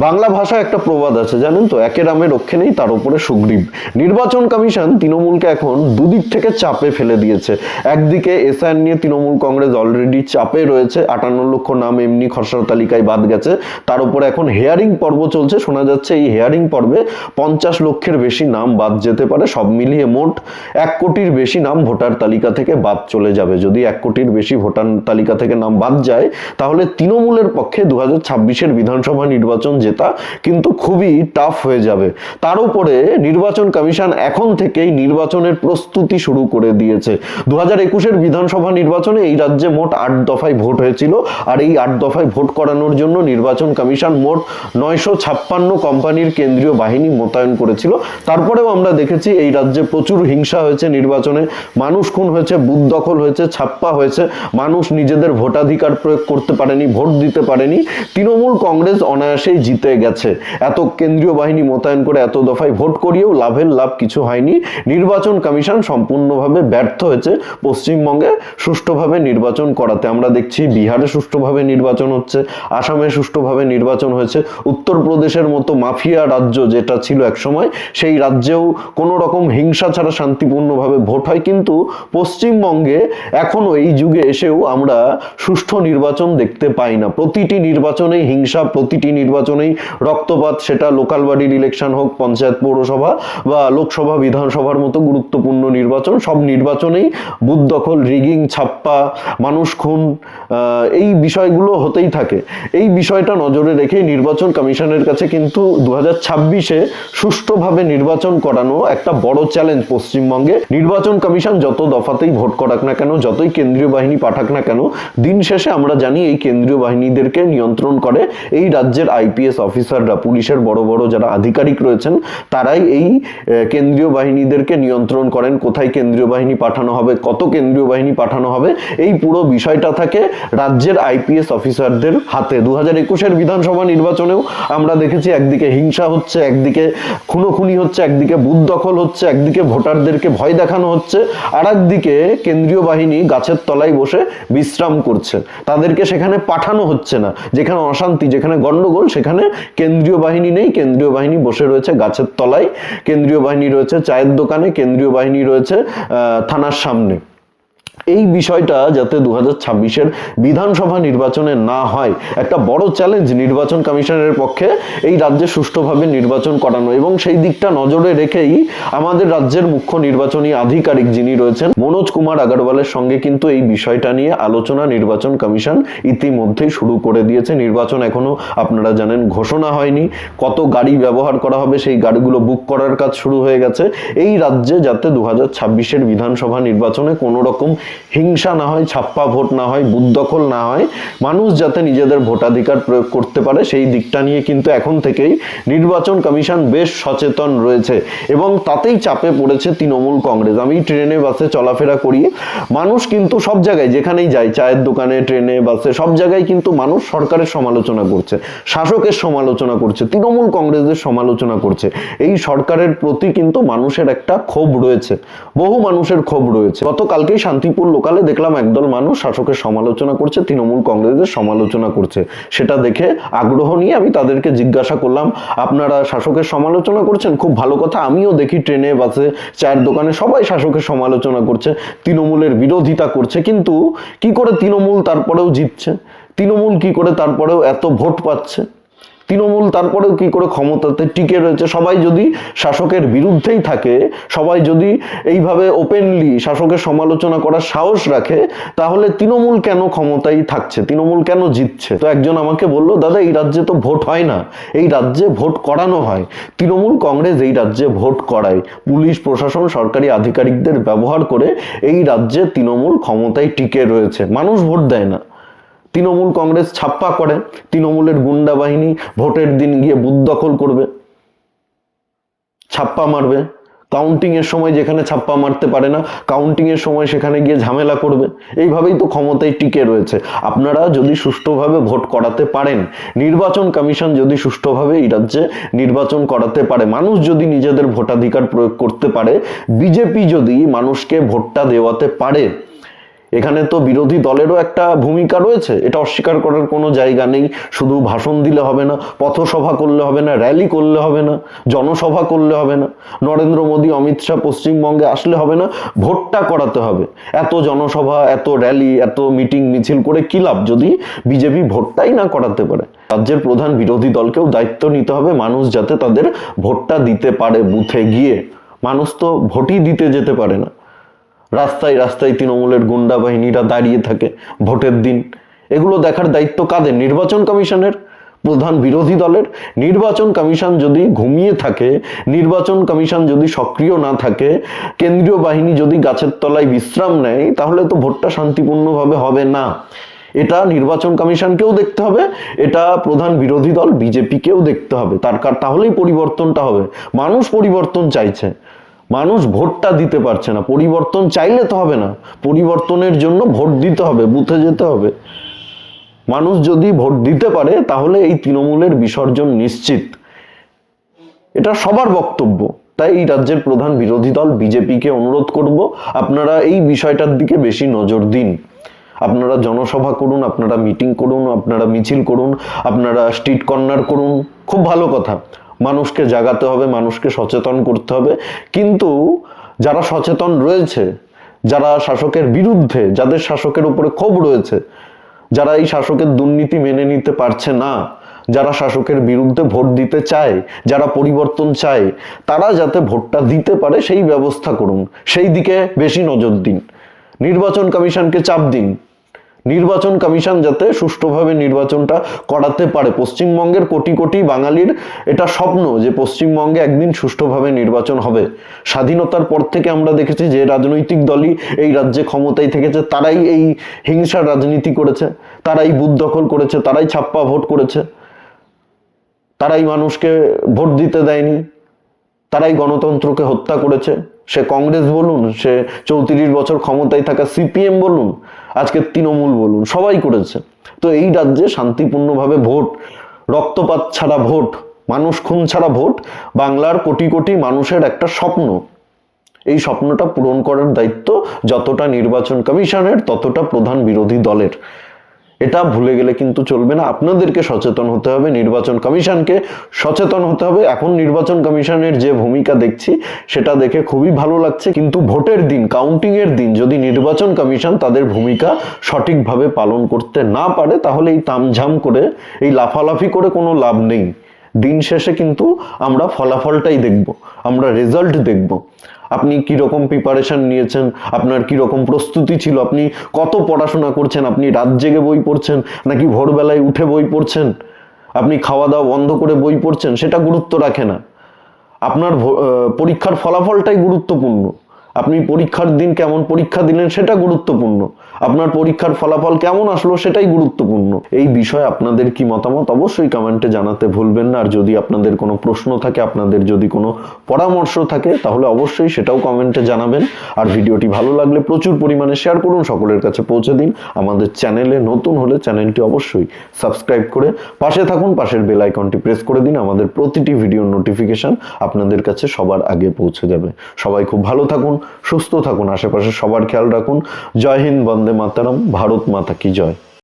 বাংলা ভাষায় একটা প্রবাদ আছে জানেন তো, একের আমে রক্ষে নেই তার উপরে সুগ্রীব। নির্বাচন কমিশন তৃণমূলকে এখন দুদিক থেকে চাপে ফেলে দিয়েছে। একদিকে এসআইআর নিয়ে তৃণমূল কংগ্রেস অলরেডি চাপে রয়েছে, 58 লক্ষ নাম এমনি খসড়া তালিকায় বাদ গেছে, তার উপরে এখন হেয়ারিং পর্ব চলছে। শোনা যাচ্ছে এই হেয়ারিং পর্বে 50 লক্ষের বেশি নাম বাদ যেতে পারে। সব মিলিয়ে মোট 1 কোটির বেশি নাম ভোটার তালিকা থেকে বাদ চলে যাবে। যদি 1 কোটির বেশি ভোটার তালিকা থেকে নাম বাদ যায় তাহলে তৃণমূলের পক্ষে 2026-এর বিধানসভা নির্বাচন জেতা কিন্তু খুবই টাফ হয়ে যাবে। তার উপরে নির্বাচন কমিশন এখন থেকেই নির্বাচনের প্রস্তুতি শুরু করে দিয়েছে। 2021-এর বিধানসভা নির্বাচনে এই রাজ্যে মোট 8 দফায় ভোট হয়েছিল, আর এই 8 দফায় ভোট করানোর জন্য নির্বাচন কমিশন মোট 956 কোম্পানির কেন্দ্রীয় বাহিনী মোতায়েন করেছিল। তারপরেও আমরা দেখেছি এই রাজ্যে প্রচুর হিংসা হয়েছে, নির্বাচনে মানুষ খুন হয়েছে, বুথ দখল হয়েছে, ছাপ্পা হয়েছে, মানুষ নিজেদের ভোটাধিকার প্রয়োগ করতে পারেনি, ভোট দিতে পারেনি। তৃণমূল কংগ্রেস অনায়াসেই জিতে গেছে। এত কেন্দ্রীয় বাহিনী মোতায়েন করে এত দফায় ভোট করিয়েও লাভের লাভ কিছু হয়নি। নির্বাচন কমিশন সম্পূর্ণভাবে ব্যর্থ হয়েছে পশ্চিমবঙ্গে সুষ্ঠুভাবে নির্বাচন করাতে। আমরা দেখছি বিহারে সুষ্ঠুভাবে নির্বাচন হচ্ছে, আসামে সুষ্ঠুভাবে নির্বাচন হয়েছে, উত্তরপ্রদেশের মতো মাফিয়া রাজ্য যেটা ছিল একসময় সেই রাজ্যেও কোনো রকম হিংসা ছাড়া শান্তিপূর্ণভাবে ভোট হয়। কিন্তু পশ্চিমবঙ্গে এখনো এই যুগে এসেও আমরা সুষ্ঠু নির্বাচন দেখতে পাই না। প্রতিটি নির্বাচনেই হিংসা, প্রতিটি নির্বাচনেই রক্তপাত, সেটা লোকাল বডির ইলেকশন হোক, পঞ্চায়েত পৌরসভা বা লোকসভা বিধানসভার মতো গুরুত্বপূর্ণ নির্বাচন, সব নির্বাচনেই বুথ দখল, রিগিং, ছাপ্পা, মানুষ খুন, এই বিষয়গুলো হতেই থাকে। এই বিষয়টা নজরে রেখে নির্বাচন কমিশনের কাছে কিন্তু 2026-এ সুষ্ঠুভাবে নির্বাচন করানো একটা বড় চ্যালেঞ্জ পশ্চিমবঙ্গে। নির্বাচন কমিশন যত দফাতেই ভোট করাক না কেন, যতই কেন্দ্রীয় বাহিনী পাঠাক না কেন, দিন শেষে আমরা জানি এই কেন্দ্রীয় বাহিনীদেরকে নিয়ন্ত্রণ করে এই রাজ্যের আইপিএস অফিসাররা, পুলিশের বড় বড় যারা আধিকারিক রয়েছেন তারাই এই কেন্দ্রীয় বাহিনীদেরকে নিয়ন্ত্রণ করেন। কোথায় কেন্দ্রীয় বাহিনী পাঠানো হবে, কত কেন্দ্রীয় বাহিনী পাঠানো হবে, এই পুরো বিষয়টা থাকে রাজ্যের আইপিএস অফিসারদের হাতে। 2021-এর বিধানসভা নির্বাচনেও আমরা দেখেছি একদিকে হিংসা হচ্ছে, একদিকে খুনোখুনি হচ্ছে, একদিকে বুথ দখল হচ্ছে, একদিকে ভোটারদেরকে ভয় দেখানো হচ্ছে, আর একদিকে কেন্দ্রীয় বাহিনী গাছের তলায় বসে বিশ্রাম করছে, তাদেরকে সেখানে পাঠানো হচ্ছে না। যেখানে অশান্তি, যেখানে গন্ডগোল, সেখানে কেন্দ্রীয় বাহিনী নেই, কেন্দ্রীয় বাহিনী বসে রয়েছে গাছের তলায়, কেন্দ্রীয় বাহিনী রয়েছে চায়ের দোকানে, কেন্দ্রীয় বাহিনী রয়েছে থানার সামনে। এই বিষয়টা যাতে 2026-এর বিধানসভা নির্বাচনে না হয়, একটা বড় চ্যালেঞ্জ নির্বাচন কমিশনের পক্ষে এই রাজ্যে সুষ্ঠুভাবে নির্বাচন করানো। এবং সেই দিকটা নজরে রেখেই আমাদের রাজ্যের মুখ্য নির্বাচনী আধিকারিক যিনি রয়েছেন মনোজ কুমার আগরওয়ালের সঙ্গে কিন্তু এই বিষয়টা নিয়ে আলোচনা নির্বাচন কমিশন ইতিমধ্যেই শুরু করে দিয়েছে। নির্বাচন এখনো আপনারা জানেন ঘোষণা হয়নি, কত গাড়ি ব্যবহার করা হবে সেই গাড়িগুলো বুক করার কাজ শুরু হয়ে গেছে। এই রাজ্যে যাতে 2026-এর বিধানসভা নির্বাচনে কোনো রকম হিংসা না হয়, ছাপ্পা ভোট না হয়, বুথ দখল না হয়, মানুষ যাতে নিজেদের ভোটাধিকার প্রয়োগ করতে পারে, সেই দিকটা নিয়ে কিন্তু এখন থেকেই নির্বাচন কমিশন বেশ সচেতন রয়েছে এবং তাতেই চাপে পড়েছে তৃণমূল কংগ্রেস। আমি ট্রেনে বাসে চলাফেরা করি, মানুষ কিন্তু সব জায়গায় যেখানেই যায়, চায়ের দোকানে, ট্রেনে, বাসে, সব জায়গায় কিন্তু মানুষ সরকারের সমালোচনা করছে, শাসকের সমালোচনা করছে, তৃণমূল কংগ্রেসের সমালোচনা করছে। এই সরকারের প্রতি কিন্তু মানুষের একটা ক্ষোভ রয়েছে, বহু মানুষের ক্ষোভ রয়েছে। গতকালকেই শান্তিপুর লোকালে দেখলাম একদল মানুষ শাসকের সমালোচনা করছে, তৃণমূল কংগ্রেসের সমালোচনা করছে। সেটা দেখে আগ্রহ নিয়ে আমি তাদেরকে জিজ্ঞাসা করলাম, আপনারা শাসকের সমালোচনা করছেন? খুব ভালো কথা, আমিও দেখি ট্রেনে, বাসে, চায়ের দোকানে সবাই শাসকের সমালোচনা করছে, তৃণমূলের বিরোধিতা করছে, কিন্তু কি করে তৃণমূল তারপরেও জিতছে? তৃণমূল কি করে তারপরেও এত ভোট পাচ্ছে? তৃণমূল তারপরেও কি করে ক্ষমতাতে টিকে রয়েছে? সবাই যদি শাসকের বিরুদ্ধেই থাকে, সবাই যদি এইভাবে ওপেনলি শাসকের সমালোচনা করার সাহস রাখে, তাহলে তৃণমূল কেন ক্ষমতায় থাকছে? তৃণমূল কেন জিতছে? তো একজন আমাকে বলল, দাদা এই রাজ্যে তো ভোট হয় না, এই রাজ্যে ভোট করানো হয়। তৃণমূল কংগ্রেস এই রাজ্যে ভোট করায়, পুলিশ প্রশাসন সরকারি আধিকারিকদের ব্যবহার করে এই রাজ্যে তৃণমূল ক্ষমতায় টিকে রয়েছে। মানুষ ভোট দেয় না, তৃণমূল কংগ্রেস ছাপ্পা করে, তৃণমূলের গুন্ডা বাহিনী ভোটের দিন গিয়ে বুথ দখল করবে, ছাপ্পা মারবে, কাউন্টিং এর সময় যেখানে ছাপ্পা মারতে পারে না, কাউন্টিং এর সময় সেখানে গিয়ে ঝামেলা করবে। এইভাবেই তো ক্ষমতায় টিকে রয়েছে। আপনারা যদি সুষ্ঠুভাবে ভোট করাতে পারেন, নির্বাচন কমিশন যদি সুষ্ঠুভাবে এই রাজ্যে নির্বাচন করাতে পারে, মানুষ যদি নিজেদের ভোটাধিকার প্রয়োগ করতে পারে, বিজেপি যদি মানুষকে ভোটটা দেওয়াতে পারে, এখানে তো বিরোধী দলেরও একটা ভূমিকা রয়েছে, এটা অস্বীকার করার কোনো জায়গা নেই। শুধু ভাষণ দিলে হবে না, পথসভা করলে হবে না, র্যালি করলে হবে না, জনসভা করলে হবে না, নরেন্দ্র মোদী অমিত শাহ পশ্চিমবঙ্গে আসলে হবে না, ভোটটা করাতে হবে। এত জনসভা, এত র্যালি, এত মিটিং মিছিল করে কি লাভ যদি বিজেপি ভোটটাই না করাতে পারে। রাজ্যের প্রধান বিরোধী দলকেও দায়িত্ব নিতে হবে, মানুষ যাতে তাদের ভোটটা দিতে পারে বুথে গিয়ে। মানুষ তো ভোটই দিতে যেতে পারে না, রাস্তায় রাস্তায় তৃণমূলের গুন্ডা বাহিনীরা দাঁড়িয়ে থাকে ভোটের দিন। এগুলো দেখার দায়িত্ব কাদের? নির্বাচন কমিশনের, প্রধান বিরোধী দলের। নির্বাচন কমিশন যদি ঘুমিয়ে থাকে, নির্বাচন কমিশন যদি সক্রিয় না থাকে, কেন্দ্রীয় বাহিনী যদি গাছের তলায় বিশ্রাম নেয়, তাহলে তো ভোটটা শান্তিপূর্ণভাবে হবে না। এটা নির্বাচন কমিশনকেও দেখতে হবে, এটা প্রধান বিরোধী দল বিজেপিকেও দেখতে হবে। তাহলেই পরিবর্তনটা হবে। মানুষ পরিবর্তন চাইছে, মানুষ ভোটটা দিতে পারছে না। পরিবর্তন চাইলে তো হবে না, পরিবর্তনের জন্য ভোট দিতে হবে, বুথে যেতে হবে। মানুষ যদি ভোট দিতে পারে তাহলে এই তৃণমূলের বিসর্জন নিশ্চিত, এটা সবার বক্তব্য। তাই এই রাজ্যের প্রধান বিরোধী দল বিজেপিকে অনুরোধ করব, আপনারা এই বিষয়টার দিকে বেশি নজর দিন। আপনারা জনসভা করুন, আপনারা মিটিং করুন, আপনারা মিছিল করুন, আপনারা স্ট্রিট কর্নার করুন, খুব ভালো কথা। মানুষকে জাগাতে হবে, মানুষকে সচেতন করতে হবে। কিন্তু যারা সচেতন রয়েছে, যারা শাসকের বিরুদ্ধে, যাদের শাসকের উপরে ক্ষোভ রয়েছে, যারা এই শাসকের দুর্নীতি মেনে নিতে পারছে না, যারা শাসকের বিরুদ্ধে ভোট দিতে চায়, যারা পরিবর্তন চায়, তারা যাতে ভোটটা দিতে পারে সেই ব্যবস্থা করুন, সেই দিকে বেশি নজর দিন। নির্বাচন কমিশনকে চাপ দিন, নির্বাচন কমিশন যাতে সুষ্ঠুভাবে নির্বাচনটা করাতে পারে। পশ্চিমবঙ্গের কোটি কোটি বাঙালির এটা স্বপ্ন যে পশ্চিমবঙ্গে একদিন সুষ্ঠুভাবে নির্বাচন হবে। স্বাধীনতার পর থেকে আমরা দেখেছি যে রাজনৈতিক দলই এই রাজ্যে ক্ষমতায় থেকেছে, তারাই এই হিংসার রাজনীতি করেছে, তারাই বুথ দখল করেছে, তারাই ছাপ্পা ভোট করেছে, তারাই মানুষকে ভোট দিতে দেয়নি, তারাই গণতন্ত্রকে হত্যা করেছে। সে কংগ্রেস বলুন, সে 34 বছর ক্ষমতায় থাকা সিপিএম বলুন, আজকে তৃণমূল বলুন, সবাই করেছে। তো এই রাজ্যে শান্তিপূর্ণভাবে ভোট, রক্তপাত ছাড়া ভোট, মানুষ খুন ছাড়া ভোট বাংলার কোটি কোটি মানুষের একটা স্বপ্ন। এই স্বপ্নটা পূরণ করার দায়িত্ব যতটা নির্বাচন কমিশনের, ততটা প্রধান বিরোধী দলের। এটা ভুলে গেলে কিন্তু চলবে না। আপনাদেরকে সচেতন হতে হবে, নির্বাচন কমিশনকে সচেতন হতে হবে। এখন নির্বাচন কমিশনের যে ভূমিকা দেখছি সেটা দেখে খুবই ভালো লাগছে, কিন্তু ভোটের দিন, কাউন্টিং এর দিন যদি নির্বাচন কমিশন তাদের ভূমিকা সঠিকভাবে পালন করতে না পারে, তাহলে এই তামঝাম করে, এই লাফালাফি করে কোনো লাভ নেই। দিন শেষে কিন্তু আমরা ফলাফলটাই দেখব, আমরা রেজাল্ট দেখব। আপনি কিরকম প্রিপারেশন নিয়েছেন, আপনার কিরকম প্রস্তুতি ছিল, আপনি কত পড়াশোনা করছেন, আপনি রাত জেগে বই পড়ছেন নাকি ভোরবেলায় উঠে বই পড়ছেন, আপনি খাওয়া দাওয়া বন্ধ করে বই পড়ছেন, সেটা গুরুত্ব রাখে না। আপনার পরীক্ষার ফলাফলটাই গুরুত্বপূর্ণ। আপনি পরীক্ষার দিন কেমন পরীক্ষা দিলেন সেটা গুরুত্বপূর্ণ, আপনার পরীক্ষার ফলাফল কেমন আসলো সেটাই গুরুত্বপূর্ণ। এই বিষয়ে আপনাদের কি মতামত অবশ্যই কমেন্টে জানাতে ভুলবেন না। আর যদি আপনাদের কোনো প্রশ্ন থাকে, আপনাদের যদি কোনো পরামর্শ থাকে, তাহলে অবশ্যই সেটাও কমেন্টে জানাবেন। আর ভিডিওটি ভালো লাগলে প্রচুর পরিমাণে শেয়ার করুন, সকলের কাছে পৌঁছে দিন। আমাদের চ্যানেলে নতুন হলে চ্যানেলটি অবশ্যই সাবস্ক্রাইব করে পাশে থাকুন, পাশের বেল আইকনটি প্রেস করে দিন। আমাদের প্রতিটি ভিডিওর নোটিফিকেশন আপনাদের কাছে সবার আগে পৌঁছে যাবে। সবাই খুব ভালো থাকুন, সুস্থ থাকুন, আশেপাশে সবার খেয়াল রাখুন। জয় হিন্দ, বন্দে মাতরম, ভারত মাতা কি জয়।